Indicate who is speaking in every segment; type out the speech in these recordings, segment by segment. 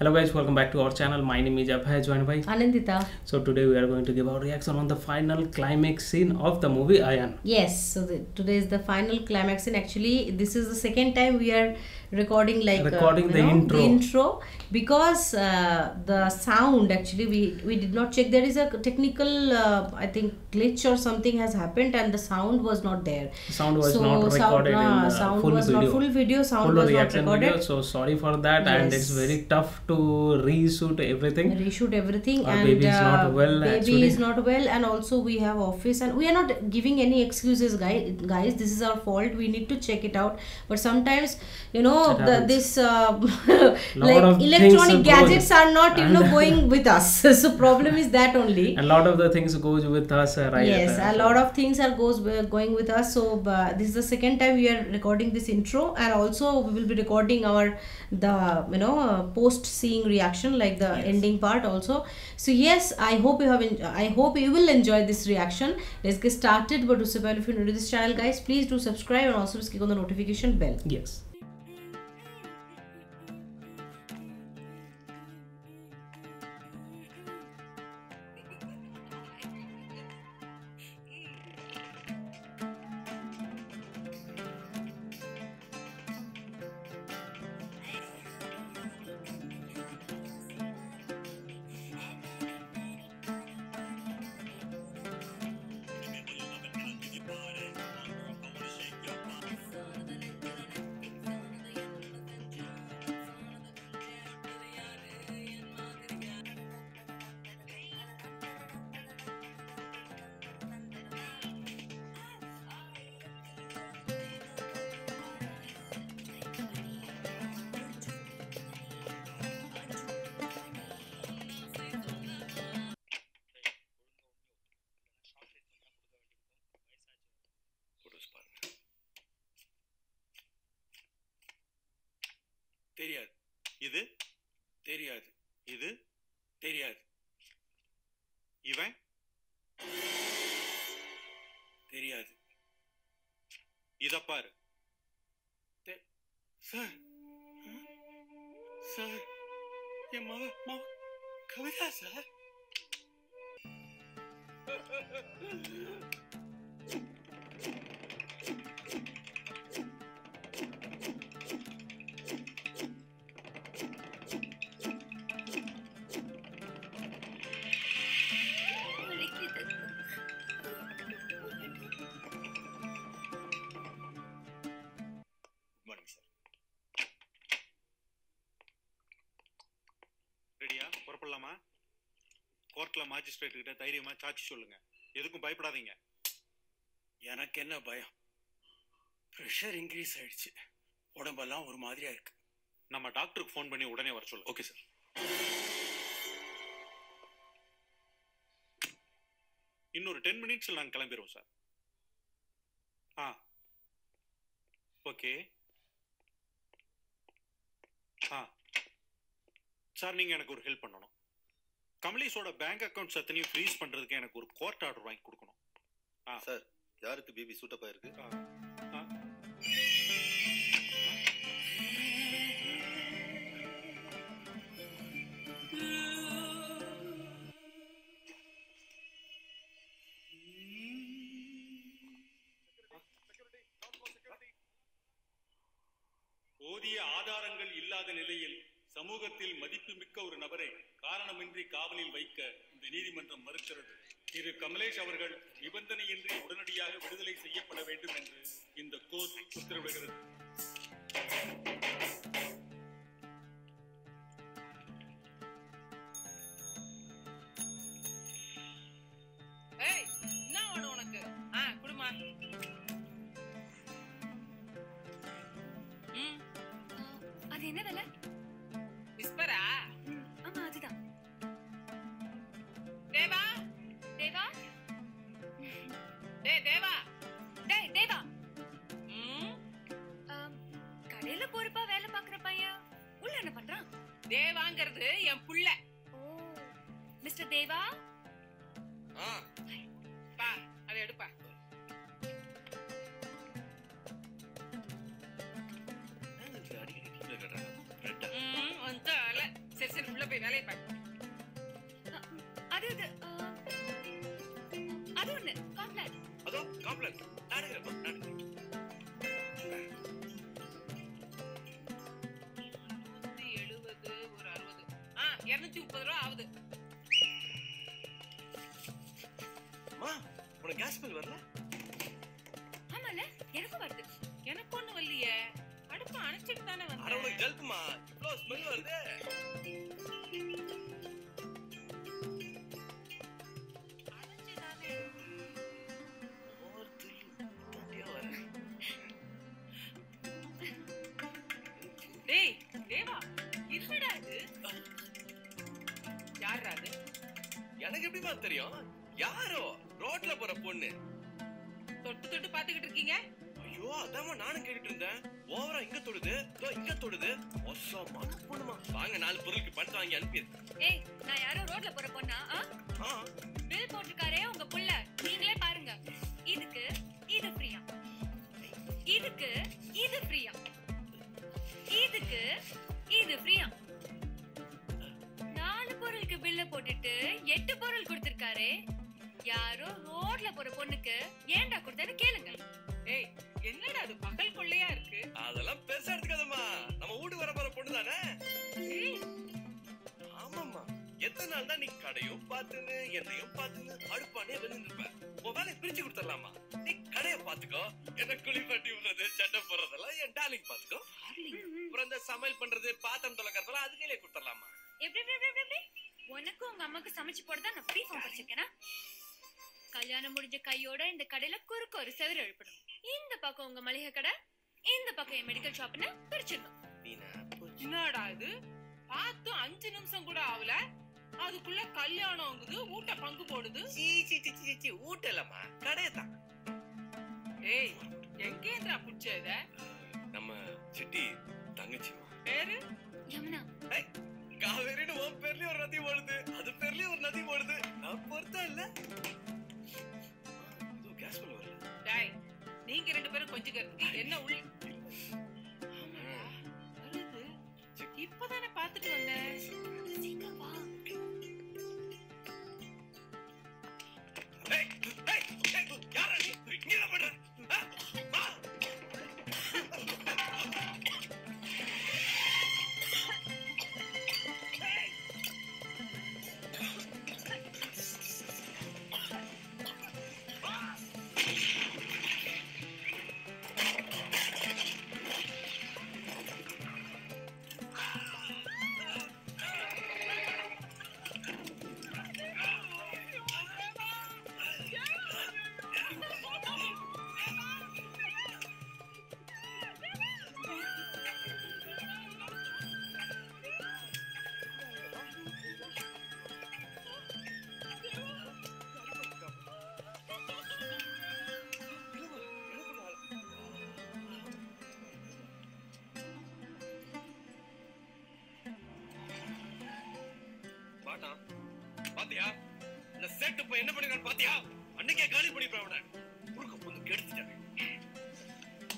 Speaker 1: Hello guys, welcome back to our channel. My name is Abhay, joined by
Speaker 2: Anandita.
Speaker 1: So today we are going to give our reaction on the final climax scene of the movie Ayan.
Speaker 2: Yes, so today is the final climax scene. Actually, this is the second time we are recording
Speaker 1: the
Speaker 2: intro because the sound actually we did not check. There is a technical I think glitch or something has happened and the sound was not there.
Speaker 1: Sound was not recorded in
Speaker 2: sound
Speaker 1: full
Speaker 2: was
Speaker 1: video.
Speaker 2: Not full video. Sound
Speaker 1: full
Speaker 2: was not
Speaker 1: reaction
Speaker 2: recorded.
Speaker 1: Video, so sorry for that.
Speaker 2: Yes.
Speaker 1: And it's very tough to reshoot everything.
Speaker 2: And
Speaker 1: baby is not well.
Speaker 2: Baby is not well, and also we have office, and we are not giving any excuses, guys. This is our fault. We need to check it out. But sometimes, this like electronic gadgets are not going with us. So problem is that only.
Speaker 1: A lot of the things goes with us, right?
Speaker 2: Yes, a lot of things are going with us. So this is the second time we are recording this intro, and also we will be recording post seeing reaction, like the ending part also. So yes, I hope you will enjoy this reaction. Let's get started. But if you're new to this channel, guys, please do subscribe and also click on the notification bell.
Speaker 1: Yes.
Speaker 3: தெரியாது இது தெரியாது இது தெரியாது இவன் தெரியாது இத பாரு sir sir என் மக கவிதா சார் ரெடியா புறப்படலாமா? கோர்ட்ல மாஜிஸ்ட்ரேட் கிட்ட தைரியமா சாட்சி சொல்லுங்க. எதுக்கும் பயப்படாதீங்க. எனக்கு என்ன பயம்? பிரஷர் இன்க்ரீஸ் ஆயிடுச்சு. உடம்பெல்லாம் ஒரு மாதிரியா இருக்கு. நம்ம டாக்டருக்கு ஃபோன் பண்ணி உடனே வர சொல்லு. Okay sir. இன்னொரு 10 மினிட்ஸ்ல நாங்க கிளம்பிடுவோம் சார். ஓகே. சார், நீங்க எனக்கு ஒரு ஹெல்ப் பண்ணணும். கமலேஷோட பேங்க் அக்கவுண்ட்ஸ் அத்தனையும் ஃப்ரீஸ் பண்றதுக்கு எனக்கு ஒரு கோர்ட் ஆர்டர் வாங்கி கொடுக்கணும்.
Speaker 4: சார், யாருக்கு பேபி சூட்டப்பா இருக்கு?
Speaker 3: போதிய ஆதாரங்கள் இல்லாத நிலையில் சமூகத்தில் மதிப்புமிக்க ஒரு நபரை காரணமின்றி காவலில் வைக்க இந்த நீதிமன்றம் மறுக்கிறது. திரு கமலேஷ் அவர்கள் நிபந்தனையின்றி உடனடியாக விடுதலை செய்யப்பட வேண்டும் என்று இந்த கோர்ட் உத்தரவிடுகிறது.
Speaker 5: அது என்ன வேலை? விஸ்பரா? ஆமா, அதுதான். தேவா, தேவா, தேவா, தேவா. கடையில பொறுப்பா வேலை பாக்குற பையன் உள்ள என்ன பண்றான்? தேவாங்கிறது என் புள்ள. ஓ, மிஸ்டர் தேவா. பா, அதை எடுப்பா. போய் வேலையை பாரு. அது அது ஒண்ணு காம்ப்ளான்.
Speaker 6: அதோ காம்ப்ளான் நாடுகிறப்ப நாடு.
Speaker 5: 170 ஒரு 60 230 ரூபா ஆகுது.
Speaker 6: அம்மா உனக்கு கேஸ் பில் வரல?
Speaker 5: ஆமால எனக்கும் வருது. எனக்கு ஒண்ணு வரலையே. அடுப்பு அணைச்சிட்டு தானே வந்தேன்.
Speaker 6: அட உனக்கு ஜல்புமா இவ்ளோ ஸ்மெல் வருது.
Speaker 5: டேய் தேவா என்னடா இது? யாரா அது?
Speaker 6: எனக்கு எப்படிமா தெரியும்? யாரோ ரோட்ல போற பொண்ணு.
Speaker 5: தொட்டு தொட்டு பாத்துக்கிட்டு இருக்கீங்க.
Speaker 6: ஐயோ அதாம்மா நானும் கேட்டுட்டு இருந்தேன். ஓவரா இங்க தொடுது, இங்க தொடுது. ஒசமா பொண்ணுமா. வாங்க 4 பொருளுக்கு பணம் வாங்கி அனுப்பிடு.
Speaker 5: ஏய் நான் யாரோ ரோட்ல போற பொண்ணா? பில் போட்டுக்காரே உங்க புள்ள. நீங்களே பாருங்க. இதுக்கு இது ஃப்ரீயா, இதுக்கு இது ஃப்ரீயா, இதுக்கு இது ஃப்ரீயா. 4 பொருளுக்கு பில்ல போட்டுட்டு 8 பொருள் கொடுத்திருக்காரே. யாரோ ரோட்ல போற பொண்ணுக்கு ஏன்டா கொடுத்தேன்னு கேளுங்க. ஏய் என்னடா அது பகல் கொள்ளையா இருக்கு?
Speaker 6: அதெல்லாம் பெருசா எடுத்துக்காதம்மா. நம்ம வீடு வர போற பொண்ணு தானே. ஆமாம்மா எத்தனை நாள் தான் நீ கடையும் பாத்துன்னு என்னையும் பாத்துன்னு அடுப்பானே வெளியிருப்ப. உன் வேலையை பிரிச்சு கொடுத்துடலாமா? நீ கடையை பாத்துக்கோ, என்ன குளிப்பாட்டி விடுறது சட்டை போடுறதெல்லாம் என் டார்லிங் பாத்துக்கோ. அப்புறம் இந்த சமையல் பண்றது பாத்திரம் தொலைக்கிறதெல்லாம் அது கையிலே கொடுத்துடலாமா?
Speaker 5: எப்படி உனக்கு உங்க அம்மாக்கு சமைச்சு போடுறதா நான் ப்ரீ ஃபார்ம் படிச்சிருக்கேனா? கல்யாணம் முடிஞ்ச கையோட இந்த கடையில குறுக்கு ஒரு செவரு எழுப்பணும். இந்த பக்கம் உங்க மளிகை கடை, இந்த பக்கம் என் மெடிக்கல் ஷாப்னு பிரிச்சிடணும். என்னடா இது? பார்த்து 5 நிமிஷம் கூட ஆகல, அதுக்குள்ள கல்யாணம்ங்குது, ஊட்ட பங்கு போடுது.
Speaker 6: ஊட்டலம்மா கடையதான்.
Speaker 5: ஏய் எங்கேன்றா புடிச்சத?
Speaker 6: நம்ம சிட்டி தங்கச்சிமா.
Speaker 5: பேரு யமுனா.
Speaker 6: காவேரின்னு உன் பேர்லயும் ஒரு நதி ஓடுது, அது பேர்லயும் ஒரு நதி ஓடுது. நான் பொறுத்தா இல்ல. கேஸ் பில் வரல.
Speaker 5: டேய் நீங்க 2 பேரும் கொஞ்சிக்கிறதுக்கு என்ன உள்ள வருது? இப்பதானே பாத்துட்டு வந்தேன். சீக்கிரம் வா.
Speaker 6: ஏய் ஏய் ஏய் யாரா நீ? நீ என்ன பண்ற? வா. பாத்தியா இந்த செட் இப்ப என்ன பண்ணிருக்கான் பாத்தியா? அன்னைக்கே காலி பண்ணிருப்பான் அவனை. முருக பொண்ணு கெடுத்துட்டாங்க.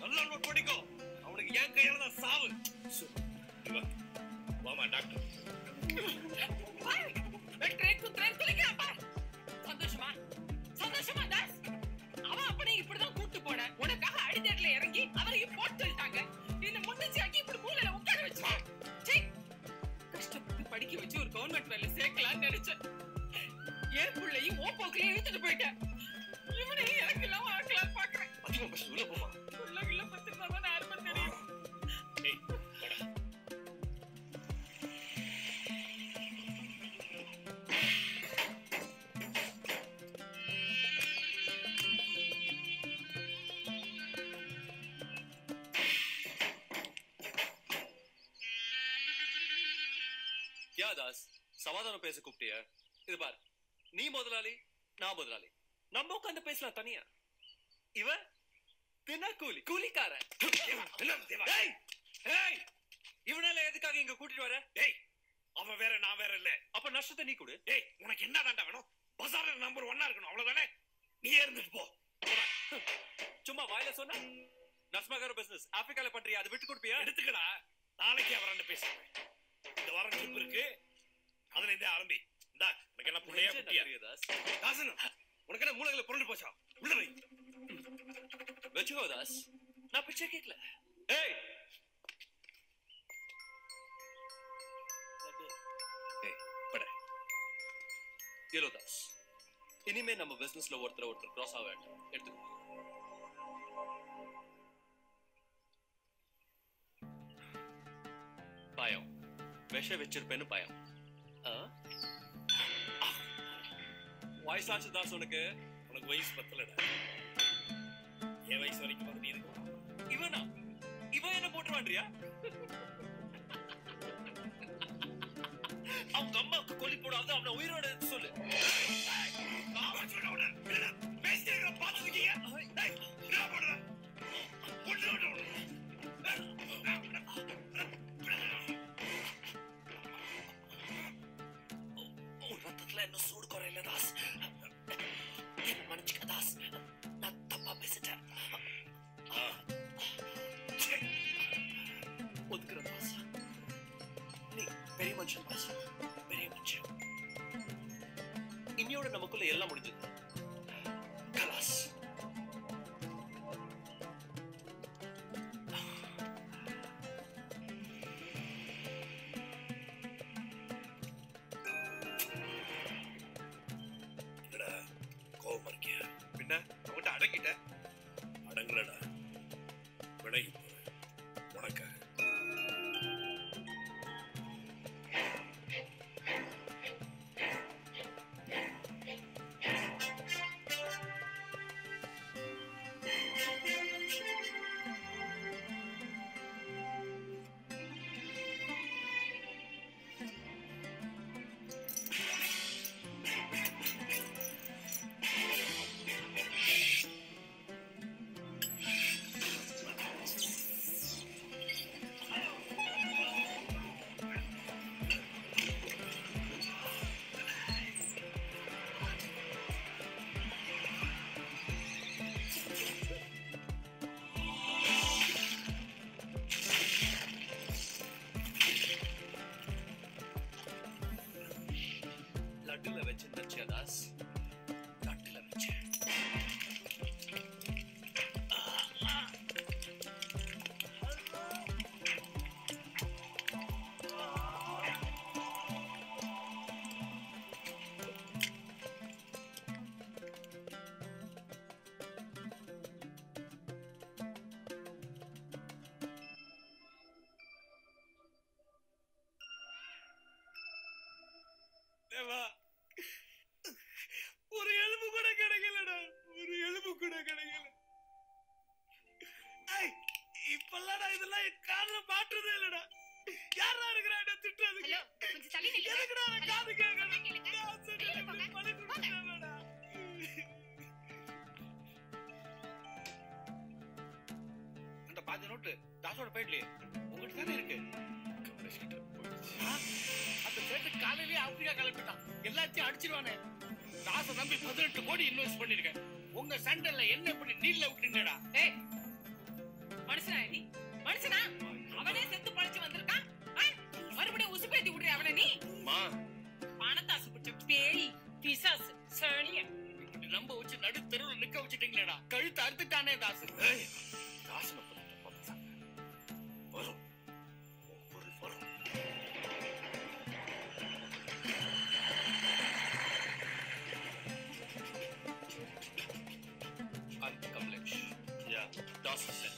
Speaker 6: நல்லா நோட் பண்ணிக்கோ, அவனுக்கு என் கையால தான் சாவு. வாமா டாக்டர்.
Speaker 5: சந்தோஷமா சந்தோஷமா தாஸ். அவன் அப்படி இப்படிதான் கூட்டு போட உனக்காக அடிதேட்ல இறங்கி அவரையும் போட்டுட்டாங்க. இந்த முன்னச்சி ஆக்கி இப்படி மூலையில உட்கார வச்சு கஷ்டப்பட்டு படிக்க வச்சு ஒரு கவர்மெண்ட் வேலை சேர்க்கலாம்னு நினைச்சேன். என் பிள்ளையும் ஓப்போக்குள்ளே இழுத்துட்டு போயிட்டேன். இவனையும் எனக்கு எல்லாம் ஆக்கலாம் பாக்குறேன்.
Speaker 6: அதிகமா பஸ் உள்ள போமா.
Speaker 5: உள்ள பத்திரமா யாருமே தெரியும்.
Speaker 6: ஏய் போடா. क्या दास சமாதானம் பேச கூப்பிட்டியா? இது பார், நீ முதலாளி நான் முதலாளி, நம்ம உட்காந்து பேசலாம் தனியா. இவ தின கூலி கூலிக்காரன். இவனால எதுக்காக இங்க கூட்டிட்டு வர? டேய் அவன் வேற நான் வேற இல்ல. அப்ப நஷ்டத்தை நீ கொடு. டேய் உனக்கு என்ன தாண்டா வேணும்? பஜார்ல நம்பர் 1 இருக்கணும் அவ்வளவுதானே? நீ இருந்துட்டு போ. சும்மா வாயில சொன்னா நஸ்மகர் பிசினஸ் ஆப்பிரிக்கால பண்றியா? அது விட்டு கொடுப்பியா? எடுத்துக்கடா, நாளைக்கு அவராண்ட பேசுறேன். இந்த வாரம் ட்ரிப் இருக்கு, அதுல இருந்தே ஆரம்பி. இந்தா உனக்கு என்ன புள்ளையா குட்டியா? தாசன் உனக்கு என்ன மூளைகளை புரண்டு போச்சா? உள்ள வை. வெச்சுக்கோ தாஸ். நான் பிச்சை கேட்கல. ஏய் ஏய் பட. ஏலோ தாஸ். இனிமே நம்ம பிசினஸ்ல ஒருத்தர் கிராஸ் ஆக வேண்டாம். எடுத்துக்கோ. பயம். விஷ வச்சிருப்பேன்னு பயம். வயசாச்சு தாஸ் உனக்கு.
Speaker 3: உனக்கு வயசு பத்தலடா. என் வயசு வரைக்கும் வந்து நீ இருக்கு.
Speaker 6: இவனா? இவன் என்ன போட்டுருவான்றியா? அவங்க அம்மாவுக்கு கொல்லி போடாத அவனை உயிரோட சொல்லு. ரத்தத்துல என்ன சூடு குறையில தாஸ். என்ன மன்னிச்சுக்க தாஸ். நான் தப்பா பேசிட்டேன். ஒதுக்குற தாஸ். நீ பெரிய மனுஷன் தாஸ். பெரிய மனுஷன். இன்னையோட நமக்குள்ள எல்லாம் முடிஞ்சது. கலாஸ்.
Speaker 3: கோபம் இருக்கியா?
Speaker 6: பின்ன அவன்கிட்ட அடங்கிட்ட.
Speaker 3: அடங்கலடா. விலகி உனக்காக.
Speaker 6: லட்டுல வச்சு நச்சியா தாஸ். லட்டுல வச்சு தேவா. ஒரு எலும்பு கூட கிடைக்கலடா. ஒரு எலும்பு கூட கிடைக்கல. இப்பெல்லாம் இதெல்லாம் காதுல மாட்டுறதே இல்லடா. யாரா இருக்கிறா என்ன திட்டுறதுக்கு?
Speaker 5: ஹலோ கொஞ்சம் தள்ளி நில்லுங்க.
Speaker 6: எதுக்குடா நான் காது கேட்கணும்?
Speaker 5: வெளியில போங்க. போங்க.
Speaker 3: அந்த பாதி நோட்டு தாசோட போயிடலையே. உங்ககிட்ட தானே இருக்கு.
Speaker 7: அந்த சேட்டு காலையிலேயே ஆப்பிரிக்கா கிளம்பிட்டான். எல்லாத்தையும் அடிச்சிருவானே. தாச நம்பி 18 கோடி இன்வெஸ்ட் பண்ணிருக்கேன். உங்க சண்டல்ல என்ன இப்படி நீல்ல விட்டுங்கடா?
Speaker 8: ஏய் மனுஷனா நீ? மனுஷனா? அவனே செத்து பழிச்சு வந்திருக்கான். மறுபடியும் உசுப்பேத்தி விடுறிய அவனை நீ?
Speaker 6: மா
Speaker 8: பணத்தாசு பிடிச்ச பேய் பிசாசு சனிய
Speaker 7: இப்படி நம்ப வச்சு நடு தெருவுல நிக்க வச்சுட்டீங்களேடா. கழுத்து அறுத்துட்டானே தாசு.
Speaker 6: தாசனை வரும் வரும். I'm Kamlesh. Yeah, Das is it.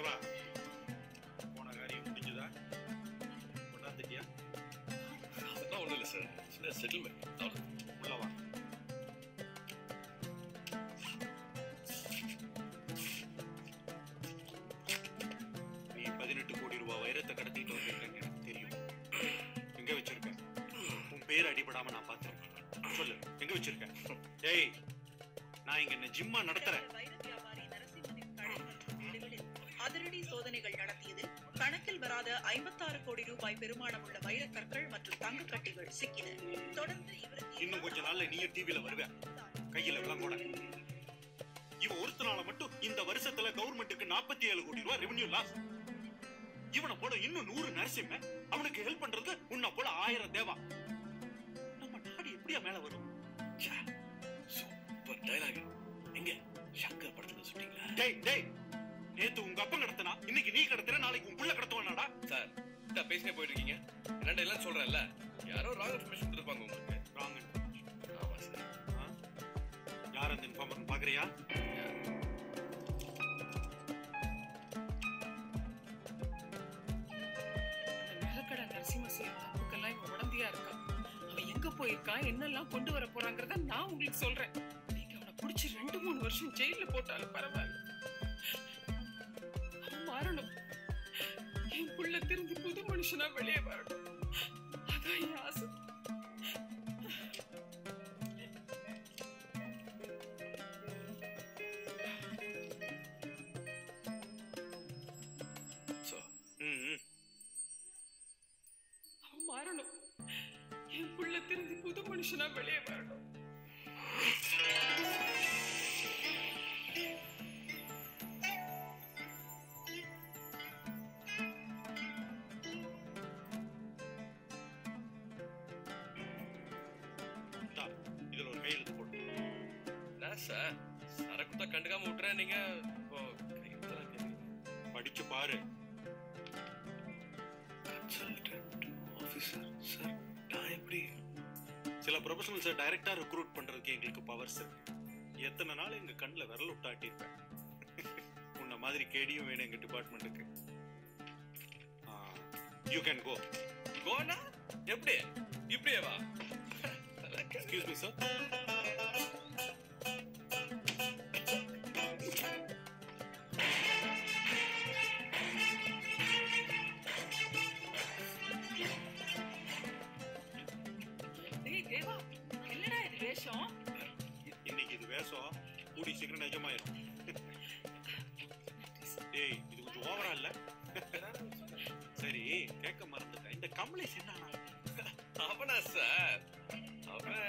Speaker 3: தேவா, போன காரியம் முடிஞ்சதா? கொண்டாந்துட்டியா?
Speaker 6: அதெல்லாம் ஒண்ணும் இல்லை சார், செட்டில்மெண்ட்.
Speaker 3: உள்ள வா. நீ 18 கோடி ரூபாய் வைரத்தை கடத்திட்டு வந்திருக்கேன்னு எனக்கு தெரியும். எங்க வச்சிருக்க? உன் பேர் அடிபடாம நான் பார்த்திருக்கேன். சொல்லு, எங்க வச்சிருக்க? ஏய், நான் இங்க என்ன ஜிம்மா நடத்துறேன்.
Speaker 9: அதிரடி சோதனைகள் நடத்தியது. கணக்கில் வராத 56 கோடி ரூபாய் பெருமானம் உள்ள வைரக்கற்கள் மற்றும் தங்க கட்டிகள் சிக்கின. தொடர்ந்து
Speaker 3: இன்னும் கொஞ்ச நாள்ல நீ டிவில வருவ, கையில விளங்கோட. இவன் ஒருத்தனால மட்டும் இந்த வருஷத்துல கவர்மெண்ட்டுக்கு 47 கோடி ரூபாய் ரெவென்யூ லாஸ். இவனை போல இன்னும் 100 நரசிம்ம, அவனுக்கு ஹெல்ப் பண்றது உன்னை போல 1000 தேவா. நம்ம நாடு எப்படியா மேல வரும்?
Speaker 6: Super dialogue. எங்க சங்கர் படத்துல சுட்டீங்களா?
Speaker 3: டேய் டேய், நேத்து உங்க அப்பா கடத்தினா, இன்னைக்கு நீ கடத்துற, நாளைக்கு உன் புள்ள கடத்துவானாடா?
Speaker 6: சார், இந்த பேசினே போயிட்டு இருக்கீங்க. ரெண்டு எல்லாம் சொல்றேன்ல, யாரோ ராங் இன்ஃபர்மேஷன் கொடுத்துருப்பாங்க உங்களுக்கு.
Speaker 3: Wrong information? ஆமா சார். யார் அந்த இன்ஃபார்மர் பாக்குறியா?
Speaker 8: நகைக்கடை நரசிம்ம செய்யற தப்புக்கெல்லாம் இவன் உடந்தையா இருக்கான். அவன் எங்க போயிருக்கான், என்னெல்லாம் கொண்டு வர போறாங்கிறத நான் உங்களுக்கு சொல்றேன். நீங்க அவனை புடிச்சு 2-3 வருஷம் ஜெயில போட்டாலும் பரவாயில்ல. அவன் மாறணும். என் புள்ள திரும்பி புது மனுஷனா வெளியே வரணும். அதான் என் ஆசை. அவன் மாறணும். என் புள்ள திரும்பி புது மனுஷனா வெளியே வரணும்.
Speaker 3: இதுல ஒரு கையெழுத்து போட்டு.
Speaker 6: சார், சரக்குத்தா கண்டுக்காம விட்டுறேன். நீங்க
Speaker 3: படிச்சு பாரு.
Speaker 6: ஆபீசர் சார், நான் எப்படி
Speaker 3: சில ப்ரொஃபஷனல்ஸை டைரக்டா ரெக்ரூட் பண்றதுக்கு எங்களுக்கு பவர்ஸ் இருக்கு. எத்தனை நாள் எங்க கண்ணில் விரல் விட்டாட்டிருப்பேன். உன்ன மாதிரி கேடியும் வேணும் எங்க டிபார்ட்மெண்ட்டுக்கு. You can go.
Speaker 6: கோனா எப்படி? இப்படியே வா.
Speaker 3: Excuse me sir. இன்னைக்கு இது வேஷம், கூடி சீக்கிரம் நிஜமாயிரும். ஏய், இது கொஞ்சம் ஓவரா இல்ல? சரி, கேட்க மறந்துட்டேன். இந்த கமலேஷ் என்னன்னா?
Speaker 6: அவனா சார்? அவன்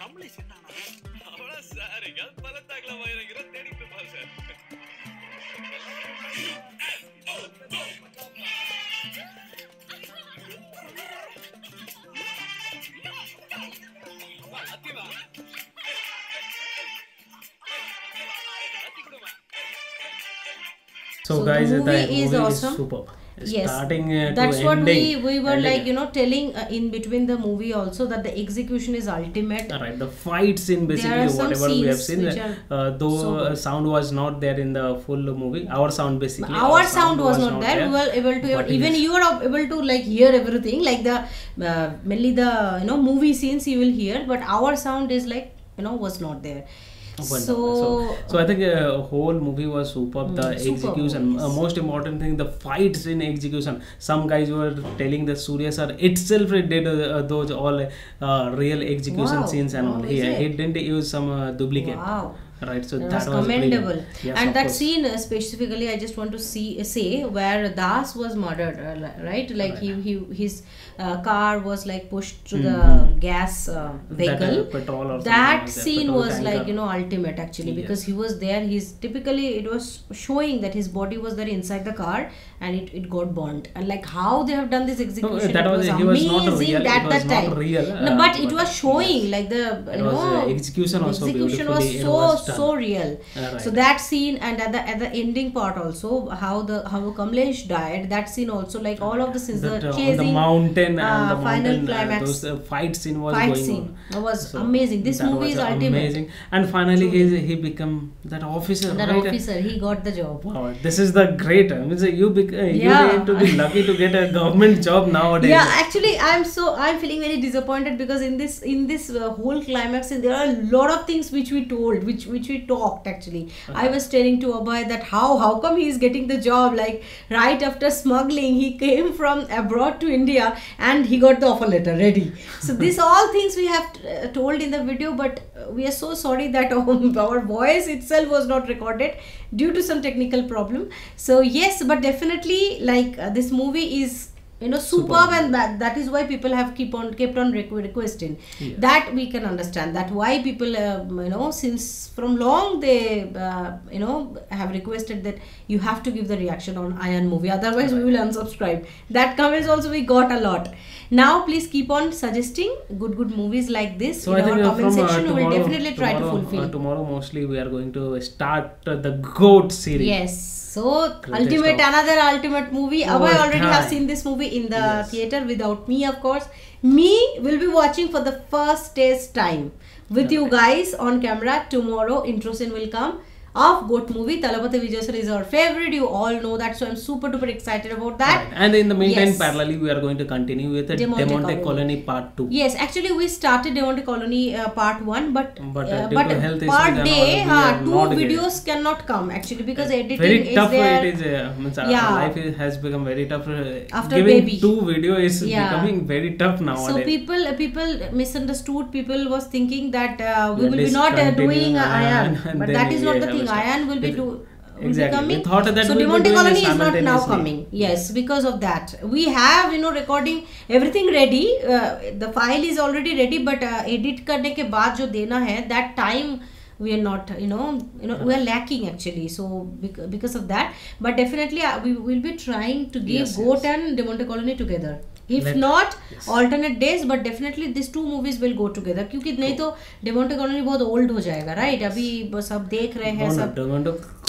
Speaker 3: கமலேஷ் என்னன்னா?
Speaker 6: அவனா சார்? எங்க பலத்தாக்கல வயிறங்கிற தேடிட்டு இருப்பான் sir.
Speaker 1: So guys, the movie is
Speaker 2: awesome.
Speaker 1: Superb.
Speaker 2: Yes,
Speaker 1: Starting
Speaker 2: that's
Speaker 1: to
Speaker 2: what
Speaker 1: ending,
Speaker 2: we were like, you know, telling in between the movie also that the execution is ultimate.
Speaker 1: Right, the fight scene basically whatever we have seen, though sound was not there in the full movie. Our sound basically.
Speaker 2: Our sound was not there. We were able to even you were able to like hear everything, like the mainly the movie scenes you will hear, but our sound is like was not there.
Speaker 1: So I think whole movie was superb. The execution, most important thing, the fights in execution. Some guys were telling that Surya sir itself did those all real execution scenes and all. He didn't use some duplicate.
Speaker 2: Wow.
Speaker 1: Right, so
Speaker 2: that was commendable. Yes, and that scene specifically, I just want to say where Das was murdered, right? Like his car was like pushed to the gas vehicle. That scene was like ultimate actually, because he was there. He's typically, it was showing that his body was there inside the car and it got burnt. And like how they have done this execution,
Speaker 1: that was amazing at that time.
Speaker 2: No, but it was showing like the
Speaker 1: execution was
Speaker 2: so real. So that scene, and at the ending part also, how Kamlesh died, that scene also, like all of the scenes, the chasing
Speaker 1: on the mountain and the
Speaker 2: final
Speaker 1: mountain,
Speaker 2: climax,
Speaker 1: those fight scene was going on.
Speaker 2: Was amazing. This movie is ultimate.
Speaker 1: Amazing. And finally he became that officer.
Speaker 2: Officer, he got the job.
Speaker 1: Wow, this is the great. Means you need to be lucky to get a government job nowadays.
Speaker 2: Yeah, actually I'm feeling very disappointed, because in this whole climax, there are a lot of things which we told, which we talked actually. I was telling to Abhay that how come he is getting the job, like right after smuggling he came from abroad to India and he got the offer letter ready. So these all things we have told in the video, but we are so sorry that our voice itself was not recorded due to some technical problem. So yes, but definitely like this movie is superb, and that is why people have kept on requesting. That we can understand that why people since from long they have requested that you have to give the reaction on Ayan movie, otherwise we will unsubscribe. That comments also we got a lot. Now please keep on suggesting good movies like this.
Speaker 1: So
Speaker 2: in
Speaker 1: I think
Speaker 2: our comment section
Speaker 1: tomorrow,
Speaker 2: we will definitely try to fulfill.
Speaker 1: Tomorrow mostly we are going to start the GOAT series.
Speaker 2: Yes. So another ultimate movie. Abhay already have seen this movie in the theater without me, of course. Me will be watching for the first time with you guys on camera. Tomorrow intro scene will come of GOAT movie. Thalapathy Vijay sir is our favorite, you all know that, so I'm super duper excited about that.
Speaker 1: Right. And in the meantime, parallelly we are going to continue with the Demonte Colony part 2.
Speaker 2: Yes, actually we started Demonte Colony part 1, but
Speaker 1: part
Speaker 2: day 2 videos cannot come actually, because editing
Speaker 1: very tough.
Speaker 2: Is there.
Speaker 1: Life has become very tough.
Speaker 2: After
Speaker 1: giving
Speaker 2: baby
Speaker 1: 2 videos is becoming very tough nowadays.
Speaker 2: So people misunderstood. People was thinking that we will be not doing Ayan, but that is not the thing. Ayan will be
Speaker 1: coming. We thought that
Speaker 2: so Demonte Colony is not now coming. Yes, because of that. We have recording everything ready. The file is already ready, but edit करने के बाद जो देना है, that time we are not we are lacking actually, so because of that. But definitely we will be trying to give GOAT and Demonte Colony together. If not alternate days, but definitely these 2 movies will go together, क्योंकि नहीं तो Demonte Colony बहुत old हो जाएगा, right? अभी सब देख रहे हैं सब,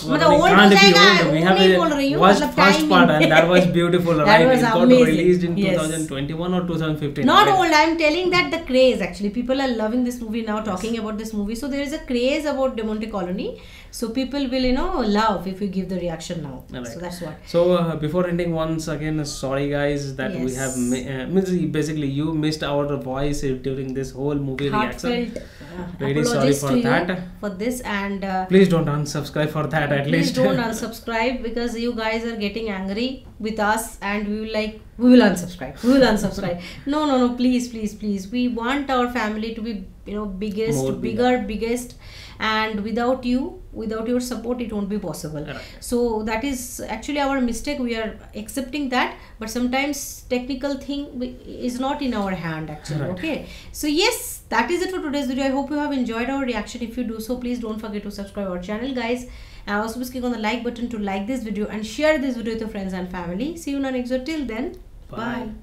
Speaker 1: मतलब old हो जाएगा, we have watched first part and that was beautiful, right? It got released in 2021 or 2015.
Speaker 2: Not old, I'm telling that the craze actually, people are loving this movie now, talking about this movie, so there is a craze about Demonte Colony, so people will love if you give the reaction now. So that's what.
Speaker 1: So before ending, once again sorry guys that we have basically you missed our voice during this whole movie reaction. Really sorry for that.
Speaker 2: For this, and
Speaker 1: please don't unsubscribe for that at least.
Speaker 2: Please don't unsubscribe, because you guys are getting angry with us and we will unsubscribe. No, please. We want our family to be biggest, and without your support it won't be possible. Right. So that is actually our mistake. We are accepting that, but sometimes technical thing is not in our hand actually. Right. Okay, so yes, that is it for today's video. I hope you have enjoyed our reaction. If you do so, please don't forget to subscribe our channel, guys, and also please click on the like button to like this video and share this video with your friends and family. See you in our next video. Till then, bye.